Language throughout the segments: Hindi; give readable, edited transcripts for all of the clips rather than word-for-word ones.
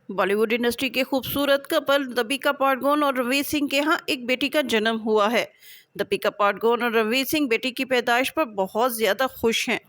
बॉलीवुड इंडस्ट्री के खूबसूरत कपल दीपिका पादुकोण और रणवीर सिंह के यहाँ एक बेटी का जन्म हुआ है। दीपिका पादुकोण और रणवीर सिंह बेटी की पैदाइश पर बहुत ज़्यादा खुश हैं।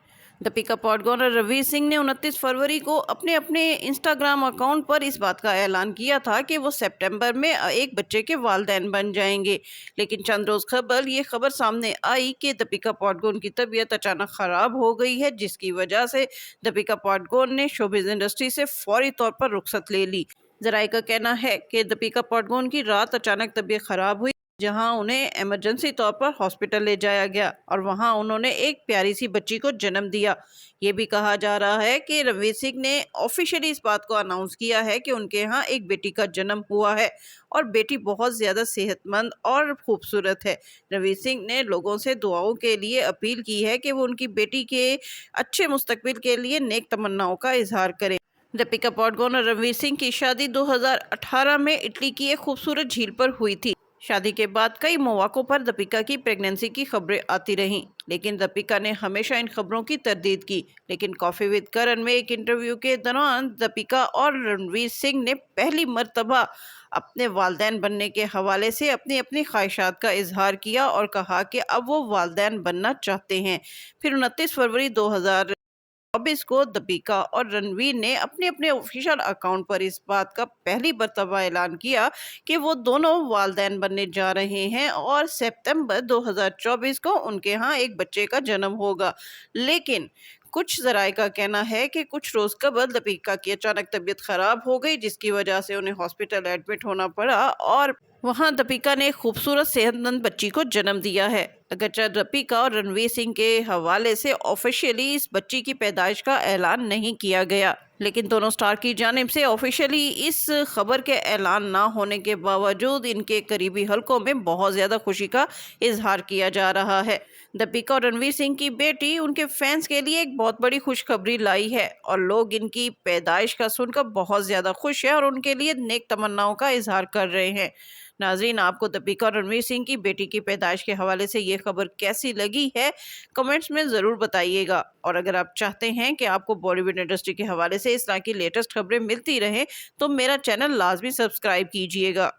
दीपिका पादुकोण और रणवीर सिंह ने 29 फरवरी को अपने अपने इंस्टाग्राम अकाउंट पर इस बात का ऐलान किया था कि वो सितंबर में एक बच्चे के वालिदैन बन जाएंगे। लेकिन चंद रोज़ कबल ये खबर सामने आई कि दीपिका पादुकोण की तबीयत अचानक ख़राब हो गई है, जिसकी वजह से दीपिका पादुकोण ने शोबिज़ इंडस्ट्री से फौरी तौर पर रुखसत ले ली। जराये का कहना है कि दीपिका पादुकोण की रात अचानक तबीयत खराब हुई, जहां उन्हें इमरजेंसी तौर पर हॉस्पिटल ले जाया गया और वहां उन्होंने एक प्यारी सी बच्ची को जन्म दिया। ये भी कहा जा रहा है कि रणवीर सिंह ने ऑफिशियली इस बात को अनाउंस किया है कि उनके यहाँ एक बेटी का जन्म हुआ है और बेटी बहुत ज़्यादा सेहतमंद और खूबसूरत है। रणवीर सिंह ने लोगों से दुआओं के लिए अपील की है कि वो उनकी बेटी के अच्छे मुस्तकबिल के लिए नेक तमन्नाओं का इजहार करें। दीपिका पादुकोण और रणवीर सिंह की शादी 2018 में इटली की एक खूबसूरत झील पर हुई थी। शादी के बाद कई मौक़ों पर दीपिका की प्रेगनेंसी की खबरें आती रहीं, लेकिन दीपिका ने हमेशा इन खबरों की तरदीद की। लेकिन कॉफ़ी विद करण में एक इंटरव्यू के दौरान दीपिका और रणवीर सिंह ने पहली मर्तबा अपने वालिदैन बनने के हवाले से अपनी अपनी ख्वाहिशात का इजहार किया और कहा कि अब वो वालिदैन बनना चाहते हैं। फिर 29 फरवरी 2024 को दीपिका और रणवीर ने अपने अपने ऑफिशियल अकाउंट पर इस बात का पहली मर्तबा ऐलान किया कि वो दोनों वालिदैन बनने जा रहे हैं और सितंबर 2024 को उनके यहाँ एक बच्चे का जन्म होगा। लेकिन कुछ ज़राए का कहना है कि कुछ रोज़ कबल दीपिका की अचानक तबीयत ख़राब हो गई, जिसकी वजह से उन्हें हॉस्पिटल एडमिट होना पड़ा और वहां दीपिका ने खूबसूरत सेहतमंद बच्ची को जन्म दिया है। अगरचे दीपिका और रणवीर सिंह के हवाले से ऑफिशियली इस बच्ची की पैदाइश का ऐलान नहीं किया गया, लेकिन दोनों स्टार की जानिब से ऑफिशियली इस खबर के ऐलान ना होने के बावजूद इनके करीबी हलकों में बहुत ज़्यादा खुशी का इजहार किया जा रहा है। दीपिका और रणवीर सिंह की बेटी उनके फैंस के लिए एक बहुत बड़ी खुशखबरी लाई है और लोग इनकी पैदाइश का सुनकर बहुत ज़्यादा खुश हैं और उनके लिए नेक तमन्नाओं का इजहार कर रहे हैं। नाज़रीन, आपको दीपिका और रणवीर सिंह की बेटी की पैदाइश के हवाले से ये खबर कैसी लगी है, कमेंट्स में ज़रूर बताइएगा। और अगर आप चाहते हैं कि आपको बॉलीवुड इंडस्ट्री के हवाले से इस तरह की लेटेस्ट खबरें मिलती रहें, तो मेरा चैनल लाजमी सब्सक्राइब कीजिएगा।